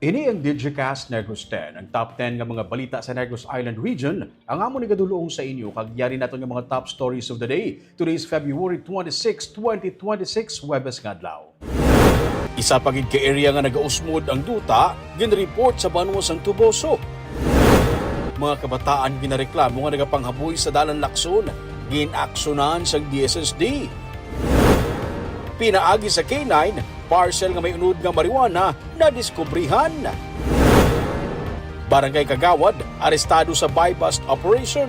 Ini ang Digicast Negros 10, ang top 10 nga mga balita sa Negros Island region. Ang amo ni gadulong sa inyo, kagyari nato nga mga top stories of the day. Today is February 26, 2026, Webes nga adlaw. Isa pagid ka area nga nagausmod ang duta, ginreport sa Banwa Sang Tuboso. Mga kabataan ginareklamo nga nagapanghaboy sa dalan Lacson, ginaksyonan sa DSSD. Pinaagi sa K9, parcel nga may unod nga marijuana na diskubrihan. Barangay Kagawad, arestado sa buy-bust operation.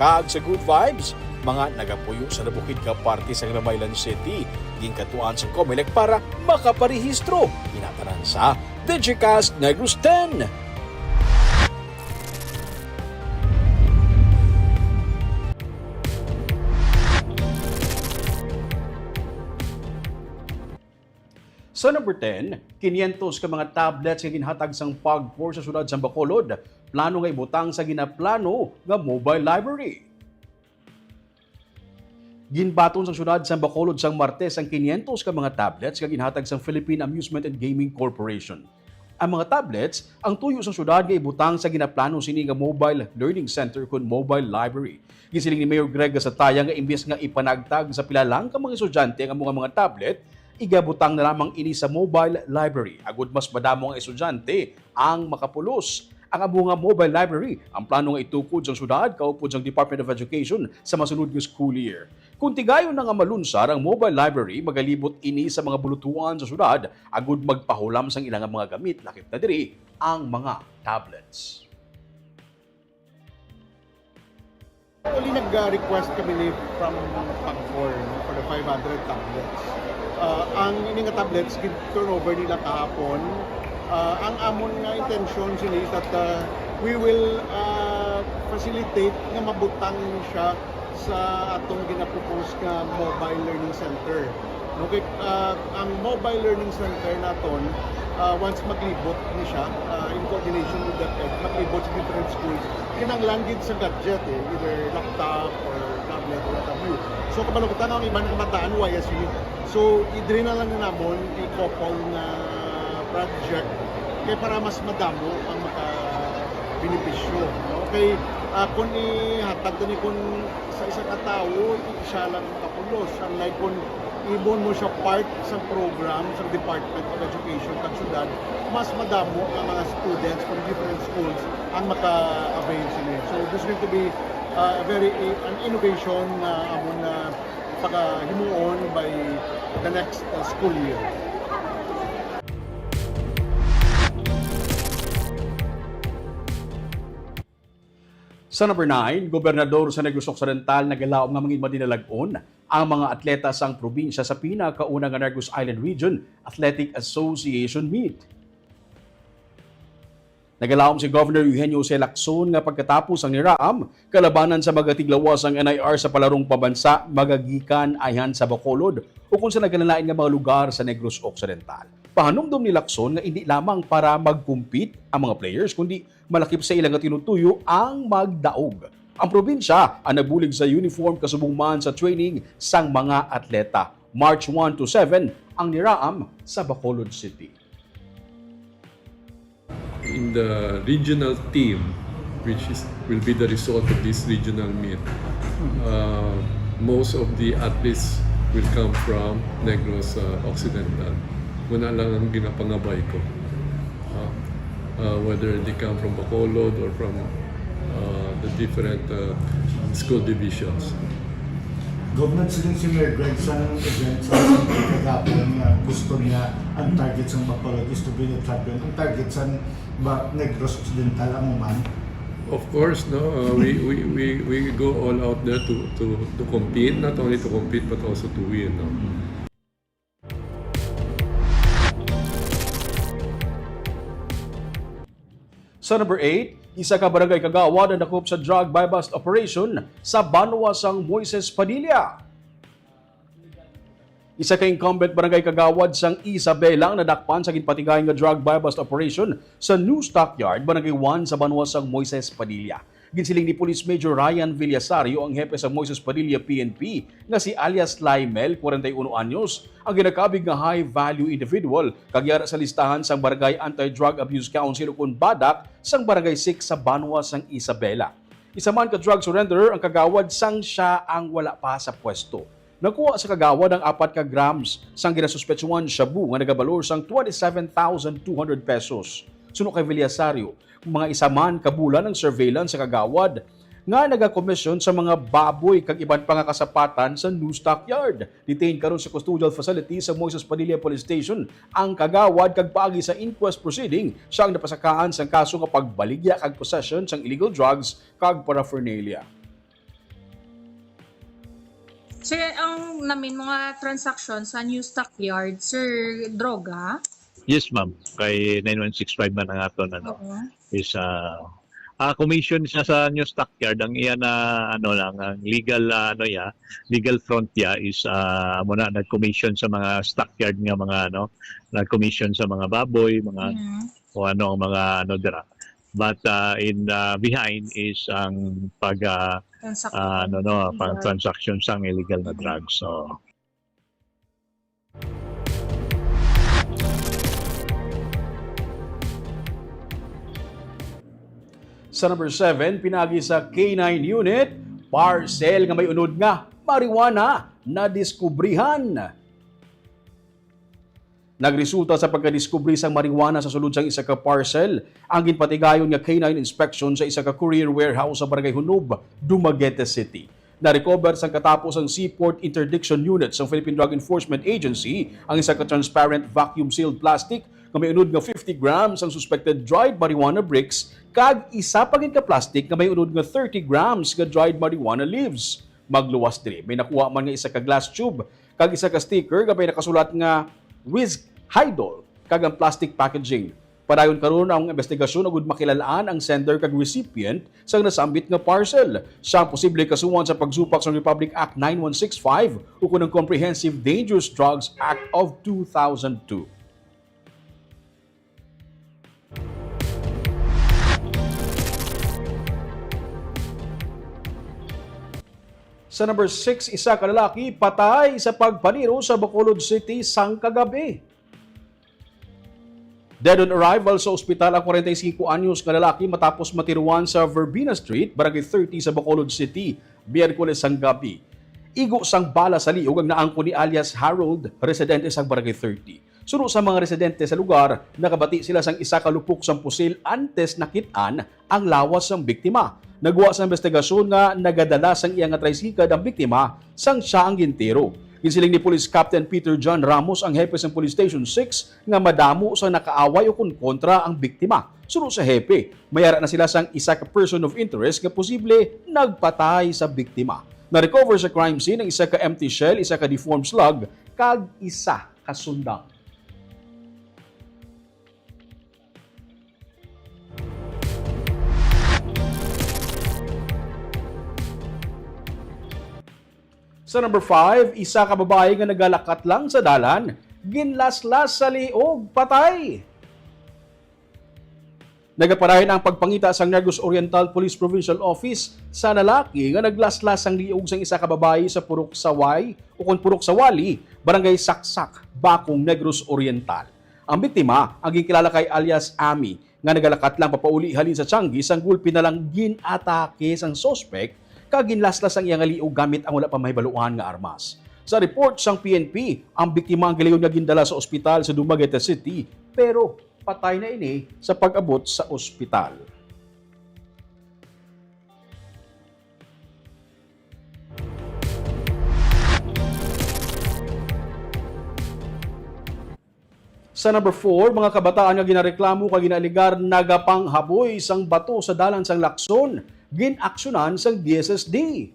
Kaag sa Good Vibes, mga nagapuyo sa nabukid ka party sa Grabaylan City, gingkatuan sa Comelec para makaparehistro. Inatanan sa Digicast Negros 10. Sa number 10, 500 ka mga tablets nga ginhatag sang PAGCOR sa syudad sa Bacolod. Plano nga ibutang sa ginaplano nga mobile library. Ginbaton sa syudad sa Bacolod sang Martes ang 500 ka mga tablets nga ginhatag sang Philippine Amusement and Gaming Corporation. Ang mga tablets ang tuyo sa syudad nga ibutang sa ginaplano sini nga Mobile Learning Center kun Mobile Library. Gisiling ni Mayor Greg Gasataya nga imbes nga ipanagtag sa pila lang ka mga estudyante ang mga tablet, igabutang na lamang ini sa mobile library. Agud mas madamo ang estudyante ang makapulos. Ang amo nga mobile library, ang plano nga itukod sa syudad kaupod sa Department of Education sa masunod nga school year. Kung tigayon na nga malunsar ang mobile library, magalibot ini sa mga bulutuan sa syudad, agud magpahulam sang ilang mga gamit, lakip na diri ang mga tablets. Actually, nag-request kami from PAGCOR for the 500 tablets. Ang ini nga tablets, turnover nila kahapon. Ang amon nga intention sila is that we will facilitate nga mabutang siya sa atong ginapropose nga mobile learning center. Okay, ang mobile learning center naton, once maglibot ni siya, in coordination with DepEd, maglibot sa different schools, kinanglan gid sa gadget, either laptop or tablet or whatever. So kabalukutan ang iba ng kabataan, YSU. So idri na lang na namon i-couple na project kaya para mas madamo ang maka-benepisyo. Okay, kung ihatag ni kung sa isa ka tao, siya lang makapulos. Unlike kung ibon mo siya part sa program sa Department of Education kag syudad, mas madamo ang mga students from different schools ang maka-avail sila. So this is going to be an innovation na amon na paghimuon by the next school year. Sa number 9, Gobernador sa Negros Occidental nagalaom nga mangin madinalag-on ang mga atleta sang probinsya sa pinakauna nga Negros Island Region Athletic Association meet. Nagalaom si Governor Eugenio C. Lacson nga pagkatapos ang niraam, kalabanan sa magatiglawas ang NIR sa palarong pabansa, magagikan ayan sa Bacolod o kung sa nagkanalain nga mga lugar sa Negros Occidental. Pahanumdum ni Lacson nga hindi lamang para mag-compete ang mga players, kundi malakip sa ilang tinutuyo ang magdaog. Ang probinsya ang nabulig sa uniform kasubungman sa training sang mga atleta. March 1 to 7 ang niraam sa Bacolod City. In the regional team, which will be the result of this regional meet, most of the athletes will come from Negros Occidental. Muna lang ang ginapangabay ko. Whether they come from Bacolod or from the different school divisions. Government siling si Mayor Greg sa event sa kagapon nga gusto niya ang target sa Bacolod is to be the champion. Ang target sa Negros Occidental ang man. Of course, no, we go all out there to compete, not only to compete but also to win. No? Sa number 8, isa ka barangay Kagawad na nakop sa drug buy-bust operation sa Banwa sang Moises Padilla. Isa ka incumbent barangay Kagawad sang Isabela ang nadakpan sa ginpatigay nga drug buy-bust operation sa New Stockyard, Barangay 1 sa Banwa sang Moises Padilla. Ginsiling ni Police Major Ryan Villasario ang hepe sa Moises Padilla PNP nga si alias Laimel, 41 anyos, ang ginakabig nga high-value individual kagyara sa listahan sang Barangay Anti-Drug Abuse Council ukon Badak sang Barangay 6 sa Banwa sang Isabela. Isa man ka drug surrender ang kagawad sang siya ang wala pa sa pwesto. Nakuha sa kagawad ang 4 ka grams sang ginasuspetsuhan shabu nga nagabalor sang 27,200 pesos. Suno kay Villasario, mga isa man kabulan ng surveillance sa kagawad nga nagakomisyon sa mga baboy kag iban pa nga kasapatan sa New Stockyard. Detained karon sa custodial facility sa Moises Padilla Police Station ang kagawad kag paagi sa inquest proceeding siya ang napasakaan sa kaso nga pagbaligya kag possession sang illegal drugs kag paraphernalia. Sir, ang namin mga transaction sa New Stockyard, sir, droga? Yes, ma'am. Kay 9165 man ang aton is commission siya sa New Stockyard. Ang iya na ang legal legal front ya is muna nag-commission sa mga stockyard nga mga nag-commission sa mga baboy, mga o ang mga dira. But in behind is ang pag transaction sang illegal na drugs. So Sa number 7, pinagi sa K9 unit, parcel nga may unod nga marijuana na diskubrihan. Nagresulta sa pagkadiskubre sang marijuana sa sulod sang isa ka parcel ang ginpatigayon nga K9 inspection sa isa ka courier warehouse sa Barangay Hunub, Dumaguete City. Na-recover sang katapos ang Seaport Interdiction Unit sa Philippine Drug Enforcement Agency ang isa ka transparent vacuum-sealed plastic nga may unod nga 50 grams ang suspected dried marijuana bricks kag isa pa gid ka plastic nga may unod nga 30 grams nga dried marijuana leaves. Magluwas diri may nakuha man nga isa ka glass tube kag isa ka sticker nga may nakasulat nga Whiz Hydol kag ang plastic packaging. Padayon karon ang investigasyon ug makilalaan ang sender kag recipient sa nasambit nga parcel. Siya ang posible kasuhan sa pagsupak sa Republic Act 9165 ukon ang Comprehensive Dangerous Drugs Act of 2002. Sa number 6, isa ka lalaki patay sa pagpaniro sa Bacolod City sang kagabi. Dead on arrival sa ospital ang 45 anyos na lalaki matapos matiruan sa Verbena Street, Barangay 30 sa Bacolod City, Biyerkules sang gabi. Igo sang bala sa liog ang naangko ni alias Harold, residente sang Barangay 30. Suno sa mga residente sa lugar, nakabati sila sang isa ka lupok sang pusil antes nakitaan ang lawas sang biktima. Nagwa sa investigasyon nga nagadala sang iyang tricycle ang biktima sang siya ang gintiro. Ginsiling ni Police Captain Peter John Ramos ang hepe ng Police Station 6 nga madamo sa nakaaway o kontra ang biktima. Suno sa hepe, mayara na sila sang isa ka person of interest nga posible nagpatay sa biktima. Na-recover sa crime scene ang isa ka empty shell, isa ka deformed slug, kag isa ka sundang. Sa number 5, isa ka babae nga nagalakat lang sa dalan, ginlaslas sa liog, patay. Nagaparayon ang pagpangita sa Negros Oriental Police Provincial Office sa lalaki nga naglaslas ang liog sang isa ka babae sa Purok Saway o Purok Sawali, Barangay Saksak, Bakong, Negros Oriental. Ang biktima ang gikilala kay alias Ami nga nagalakat lang papauli halin sa Tianggi sang gulpi na lang ginatake sang suspect kag ginlaslas ang iyang liog gamit ang wala pa mahibaluan nga armas. Sa report sang PNP, ang biktima ang gilayon nga gindala sa ospital sa Dumaguete City pero patay na ini sa pag-abot sa ospital. Sa number 4, mga kabataan nga ginareklamo kag ginaligar nagapanghaboy sang bato sa dalan sang Lacson, ginaksyonan sang DSSD.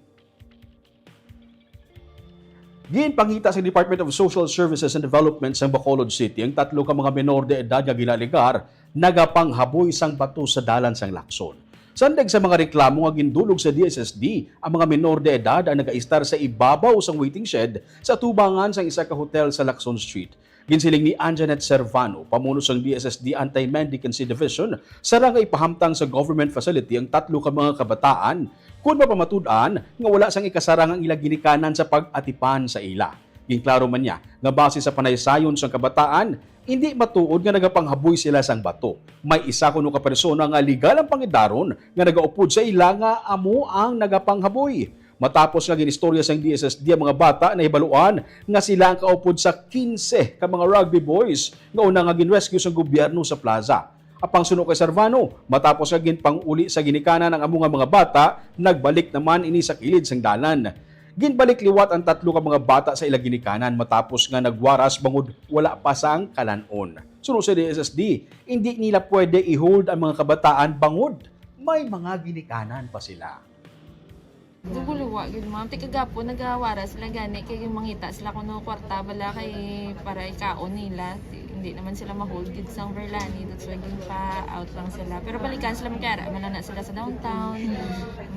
Ginpangita sa Department of Social Services and Development sa Bacolod City ang 3 ka mga menor de edad nga ginaligar nagapanghaboy sang bato sa dalan sang Lacson. Sandag sa mga reklamo nga gindulog sa DSSD, ang mga menor de edad ang nagaistar sa ibabaw sang waiting shed sa tubangan sang isa ka hotel sa Lacson Street. Ginsiling ni Anjanet Servano, pamuno sang DSSD Anti-Mendicancy Division, sarang ipahamtang sa government facility ang 3 ka mga kabataan kung mapamatud-an nga wala sang ikasarang ang ilang ginikanan sa pag-atipan sa ila. Ginklaro man niya nga base sa panaysayon sang kabataan, hindi matuod nga nagapanghaboy sila sang bato. May isa kuno ka persona nga legal ang pangidaron nga nagaupod sa ila nga amo ang nagapanghaboy. Matapos nga ginistorya sang DSSD ang mga bata na ibaluan nga sila ang kaupod sa 15 ka mga rugby boys nga una nga ginrescue sa gobyerno sa plaza. Apang suno kay Servano, matapos nga ginpanguli sa ginikanan ang amo nga mga bata, nagbalik naman ini sa kilid sang dalan. Ginbalik liwat ang 3 ka mga bata sa ilang ginikanan matapos nga nagwaras bangod wala pa sang kalanon. Suno sa DSSD, hindi nila pwede i-hold ang mga kabataan bangod may mga ginikanan pa sila. Guguluwa gud ma'am, ti kagapo nagawara sila gani kay mangita sila kuno kwarta bala kay para ikaon nila. Hindi naman sila ma-hold gid sang Verlani, that's why gin pa out lang sila. Pero balikan sila magkara, manana sila sa downtown,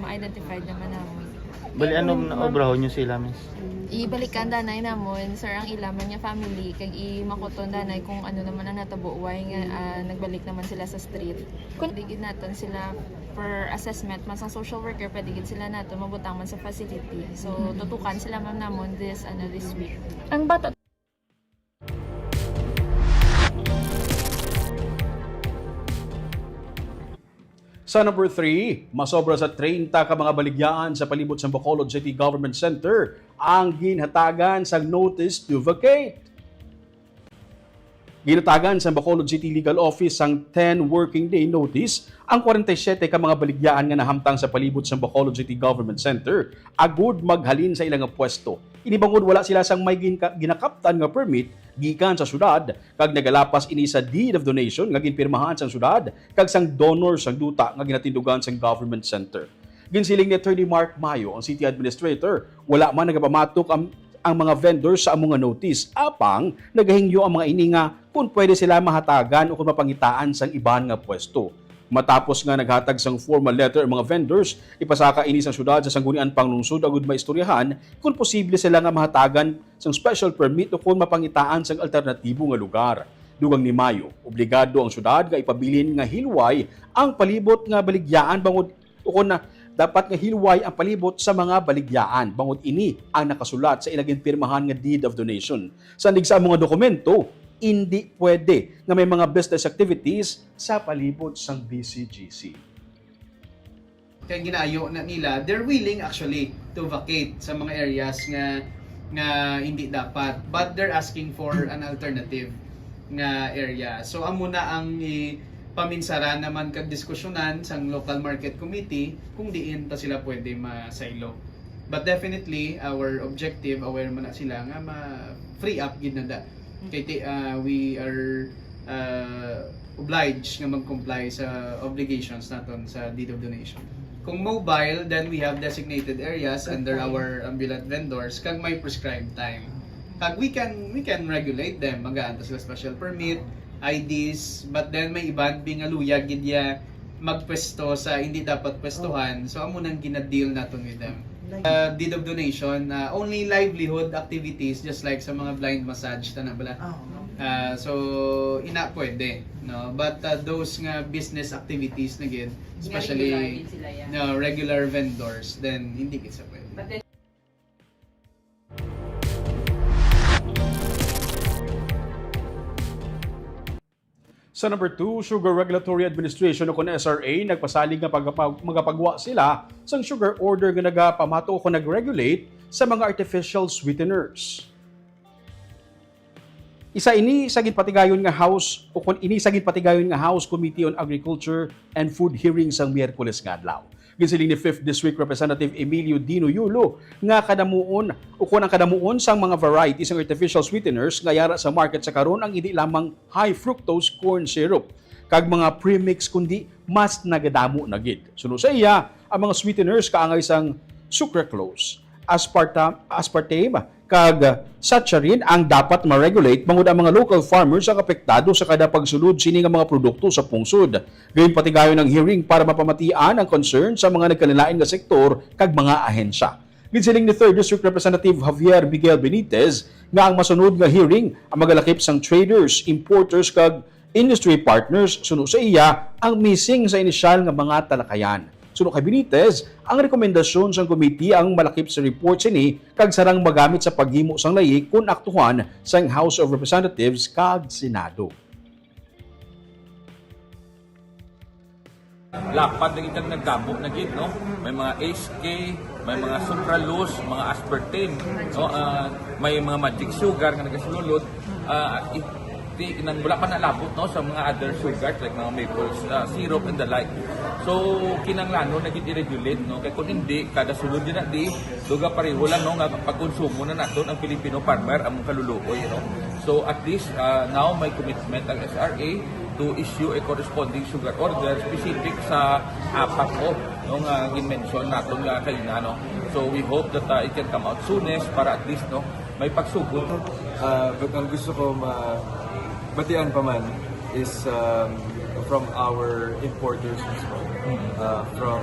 ma-identified naman namin. Bali ano na obrahon nyo sila, miss? Ibalikan danay namon sir ang ilaman niya family kag i-makuton danay kung ano naman ang natabuuay nga nagbalik naman sila sa street. Kung digid naton sila per assessment man sa social worker pwede gid sila nato mabutang man sa facility. So tutukan sila man namon this week. Ang bata Sa number 3, masobra sa 30 ka mga baligyaan sa palibot sa Bacolod City Government Center ang ginhatagan sa notice to vacate. Ginatagan sa Bacolod City Legal Office ang 10 working day notice ang 47 ka mga baligyan nga nahamtang sa palibot sa Bacolod City Government Center agud maghalin sa ilang pwesto. Inibangod wala sila sang may ginakaptan nga permit gikan sa syudad kag nagalapas ini sa deed of donation nga ginpirmahan sa syudad kag sang donor sang duta nga ginatindugan sa government center. Ginsiling ni Attorney Mark Mayo, ang city administrator, wala man nagapamatok ang mga vendors sa among notice apang nagahingyo ang mga ini nga kung pwede sila mahatagan o kung mapangitaan sang iban nga pwesto. Matapos nga naghatag sang formal letter ang mga vendors, ipasaka ini sa syudad sa sanggunian panglungsod agud maistoryahan kung posible sila nga mahatagan sang special permit o kung mapangitaan sang alternatibo nga lugar. Dugang ni Mayo, obligado ang syudad nga ipabilin nga hilway ang palibot nga baligyaan bangod o kung na dapat nga hilway ang palibot sa mga baligyaan bangod ini ang nakasulat sa ilaging pirmahan nga deed of donation. Sandig sa mga dokumento, hindi pwede nga may mga business activities sa palibot sang BCGC. Kaya ginaayo na nila, they're willing actually to vacate sa mga areas nga hindi dapat, but they're asking for an alternative nga area. So amo na ang paminsara naman kag diskusyonan sang local market committee kung diin pa sila pwede ma-silo. But definitely our objective aware man na sila nga ma-free up gid na da. Kaya we are obliged nga mag-comply sa obligations naton sa deed of donation. Kung mobile, then we have designated areas under our ambulant vendors kag may prescribed time. Kag we can regulate them, magaanta sila special permit, IDs, but then may iban nga luya gidya magpwesto sa hindi dapat pwestuhan. So amo nang gina-deal naton with them. Deed of donation, only livelihood activities just like sa mga blind massage tana bala. So ina pwede, no? But those nga business activities na gid, especially regular vendors, then hindi gid sa pwede. Sa number 2, Sugar Regulatory Administration o kun SRA nagpasalig nga magapagwa sila sang sugar order nga nagapamato o nag-regulate sa mga artificial sweeteners. Isa ini sa ginpatigayon nga House o kun ini sa ginpatigayon nga House Committee on Agriculture and Food hearing sang Miyerkules nga adlaw. Ginsiling ni 5th District Representative Emilio Dino Yulo nga kadamuon o kun ang kadamuon sang mga varieties ng artificial sweeteners nga yara sa market sa karon ang hindi lamang high fructose corn syrup kag mga premix kundi mas nagadamo na gid. Sunod sa iya, ang mga sweeteners kaangay sang sucralose, aspartame kag saccharin ang dapat ma-regulate bangod ang mga local farmers ang apektado sa kada pagsulod sini nga mga produkto sa pungsod. Gayon patigayon ng hearing para mapamatian ang concern sa mga nagkanilain nga sektor kag mga ahensya. Gisiling ni 3rd District Representative Javier Miguel Benitez nga ang masunod nga hearing ang magalakip sang traders, importers kag industry partners suno sa iya ang missing sa inisyal nga mga talakayan. Suno kay Benitez, ang rekomendasyon sang komite ang malakip sa report sini kag sarang magamit sa paghimo sang layi kun aktuhan sang House of Representatives kag Senado. Lapad na itang nagdamo na gid, no? May mga HK, may mga sucralose, mga aspartame, no? May mga magic sugar nga nagasulod. Nang wala pa nalabot, no, sa mga other sugars like mga maple syrup and the like. So kinanglano na gid i-regulate, no? Kay kung hindi kada sulod din na di duga pareho lang, no, nga pagkonsumo na naton ang Filipino farmer among kaluluoy, no? So at least now may commitment ang SRA to issue a corresponding sugar order specific sa apat o nung in-mention natin kanina, no? So we hope that it can come out soonest para at least, no, may pagsugod. But ang gusto ko batian pa man is from our importers as well, from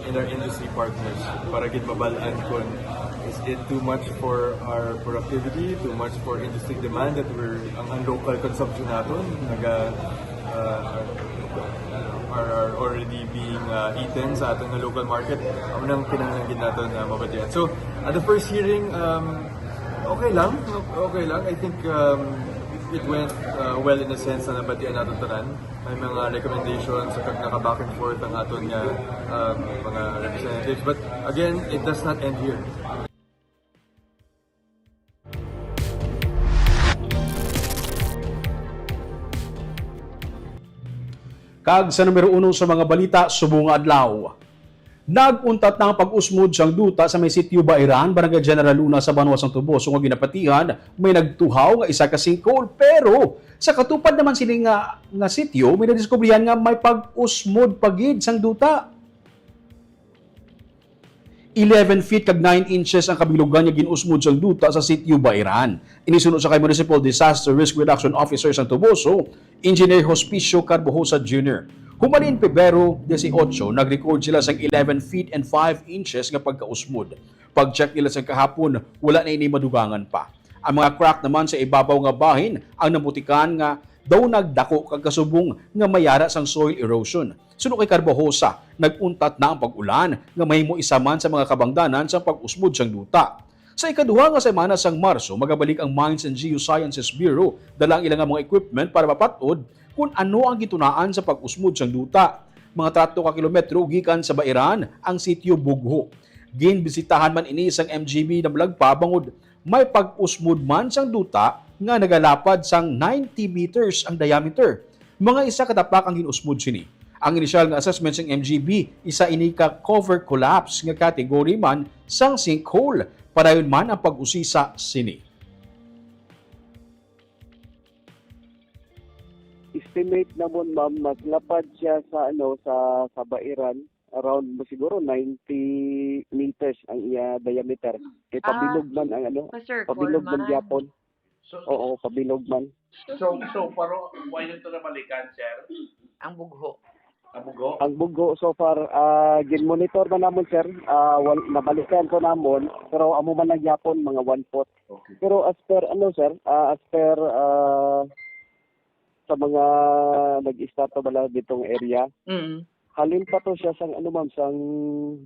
our industry partners, para gid mabalaan kung is it too much for our productivity, too much for industry demand that ang local consumption natin are already being eaten sa ating local market. Ang nang pinanggit natin mabatian. So at the first hearing, okay lang. I think it went well in a sense na nabatian natin tanan. May mga recommendations sa naka-back and forth ang aton nga mga representatives. But again, it does not end here. Kag sa numero 1 sa mga balita, subong adlaw. Naguntat na ang pag-usmod sang duta sa may sitio Bairan, Barangay General Luna sa Banwas ng Tubo. So nga ginapatihan, may nagtuhaw nga isa ka sinkhole. Pero sa katupad naman sila nga sitio, may nadiskubrihan nga may pag-usmod pagid sang duta. 11 feet kag 9 inches ang kabilugan niya ginusmod sang duta sa sitio Bairan. Inisunod sa kay Municipal Disaster Risk Reduction Officer sang Tuboso, Engineer Hospicio Carbojosa Jr. Humalin Pebrero 18, nag-record sila sang 11 feet and 5 inches nga pagkausmod. Pag-check nila sa kahapon, wala na ini madugangan pa. Ang mga crack naman sa ibabaw nga bahin ang namutikan nga daw nagdako kag kasubong nga mayara sang soil erosion. Suno kay Carbojosa, nag-untat na ang pag-ulan nga mahimo isa man sa mga kabangdanan sa pag-usmod sang duta. Sa ikaduha nga semana sang Marso, magabalik ang Mines and Geosciences Bureau dala ang ilang mga equipment para mapatod kung ano ang gitunaan sa pag-usmod sang duta. Mga 3 kilometro gikan sa Bairan ang sitio Bugho. Ginbisitahan man ini sang MGB na Malagpa bangod may pag-usmod man sang duta nga nagalapad sang 90 meters ang diameter. Mga isa katapak ang ginusmod sini. Ang initial nga assessment sang MGB, isa ini ka cover collapse nga category man sang sinkhole. Padayon man ang pag-usisa sini. Estimate namon ma'am, maglapad siya sa sa Bairan around siguro 90 meters ang iya diameter. Kay pabilog man ang pabilog man gyapon. Oo, pabilog man. So pero why nito na balikan, sir? Ang bugho. Ang bugho so far gin-monitor na namon sir. Nabalikan ko namon pero amo man lang gyapon mga 1 foot. Okay. Pero as per sir, as per sa mga nag-start pa bala ditong area. Halin pa to siya sang ma'am sang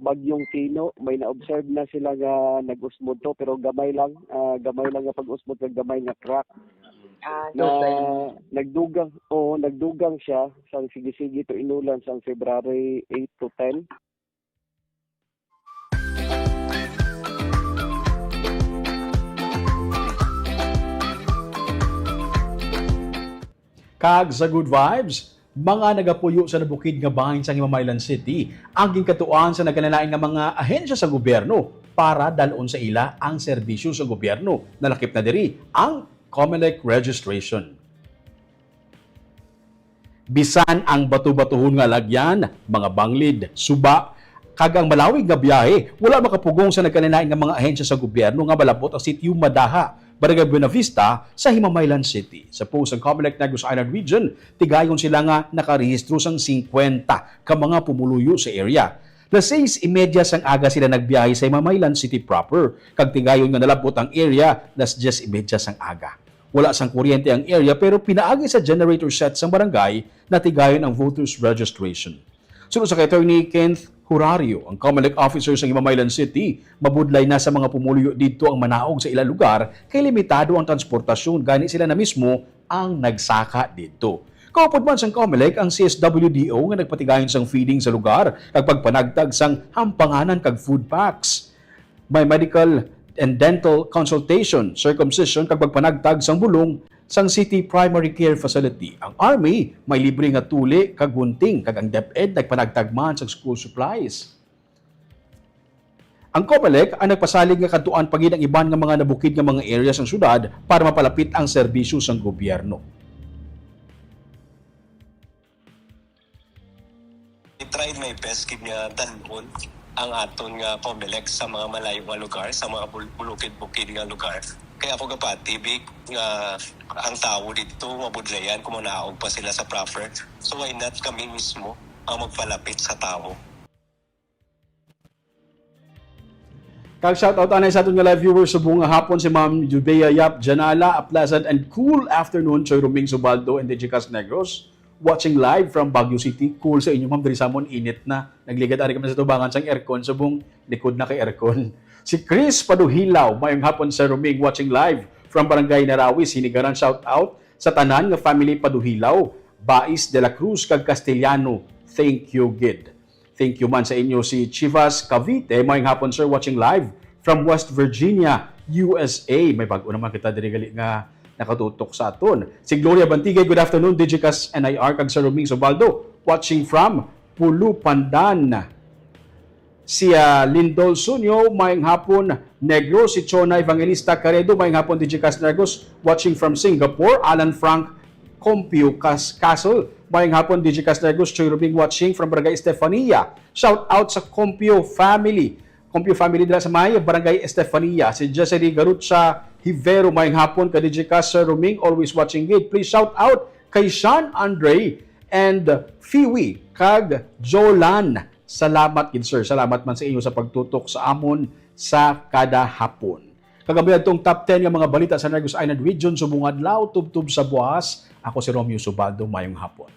bagyong Tino, may na-observe na sila nga nag-usmod to pero gamay lang nga pag-usmod kag gamay nga crack. Nagdugang siya sang sige-sige to inulan sang February 8 to 10. Kag sa good vibes, mga nagapuyo sa nabukid nga bahin sa Himamaylan City ang gingkatuan sa nagkanalain nga mga ahensya sa gobyerno para dalon sa ila ang serbisyo sa gobyerno. Nalakip na diri ang COMELEC registration. Bisan ang batu-batuhon nga lagyan, mga banglid, suba, kag ang malawig nga biyahe, wala makapugong sa nagkanalain nga mga ahensya sa gobyerno nga malabot ang sitio Madaha, Barangay Buena Vista sa Himamaylan City. Sa post ng COMELEC Negros Island Region, tigayon sila nga nakarehistro sang 50 ka mga pumuluyo sa area. Las 6:30 sang aga sila nagbiyahe sa Mamaylan City proper. Kag tigayon nga nalabot ang area, las 10:30 sang aga. Wala sang kuryente ang area pero pinaagi sa generator set sa barangay na tigayon ang voters registration. Sunod sa kay Attorney Kenneth Horario, ang Comelec officer sa Mamaylan City, mabudlay na sa mga pumuluyo dito ang manaog sa ilang lugar kay limitado ang transportasyon, gani sila na mismo ang nagsaka dito. Kaupod man sang Comelec ang CSWDO nga nagpatigayon sang feeding sa lugar kag pagpanagtag sang hampanganan kag food packs. May medical and dental consultation, circumcision kag pagpanagtag sang bulong sang City Primary Care Facility. Ang Army may libre nga tuli kag gunting kag ang DepEd nagpanagtag man sang school supplies. Ang Comelec ang nagpasalig nga kadtuan pagid ang iban nga mga nabukid nga mga area sang syudad para mapalapit ang serbisyo sang gobyerno. I-tried my best kid nga dalhon ang aton nga Comelec sa mga malayo nga lugar, sa mga bulukid-bukid nga lugar. Kaya ako gapatibig nga ang tao dito mabudlayan kung manaog pa sila sa proper. So why not kami mismo ang magpalapit sa tao? Kag shoutout anay sa aton nga live viewers sa buong hapon si Ma'am Jubea Yap Janala, a pleasant and cool afternoon Choy Ruming Subaldo and DJ Cas Negros. Watching live from Baguio City. Cool sa inyo, ma'am. Diri sa amon, init na. Nagligad-ari kami sa tubangan sang aircon. Subong likod na kay aircon. Si Chris Paduhilaw, mayong hapon sa Ruming, watching live from Barangay Narawi. Sinigaran shout out sa tanan nga family Paduhilaw, Bais de la Cruz, kag Castellano. Thank you, Gid. Thank you man sa inyo si Chivas Cavite, mayong hapon sir, watching live from West Virginia, USA. May bago naman kita diri gali nga nakatutok sa aton. Si Gloria Bantigay, good afternoon. DJ Cas NIR kag sa Ruming Subaldo, watching from Pulu Pandan. Si Lindol Sunyo, mayang hapon. Negro, si Chona Evangelista Caredo, mayang hapon. DJ Cas Negros, watching from Singapore. Alan Frank Compio Castle, mayang hapon. DJ Cas Negros, Choy Ruming, watching from Barangay Estefania. Shout out sa Compio family. Compio family nila sa Maya, Barangay Estefania. Si Jessery Garutsa Hivero, mayang hapon ka DJ Cas Ruming, always watching it. Please shout out kay Sean Andre and Fiwi kag Jolan. Salamat gid sir. Salamat man sa inyo sa pagtutok sa amon sa kada hapon. Kagabi atong top 10 nga mga balita sa Negros Island Region subong adlaw tubtub sa buwas. Ako si Romeo Subaldo, mayong hapon.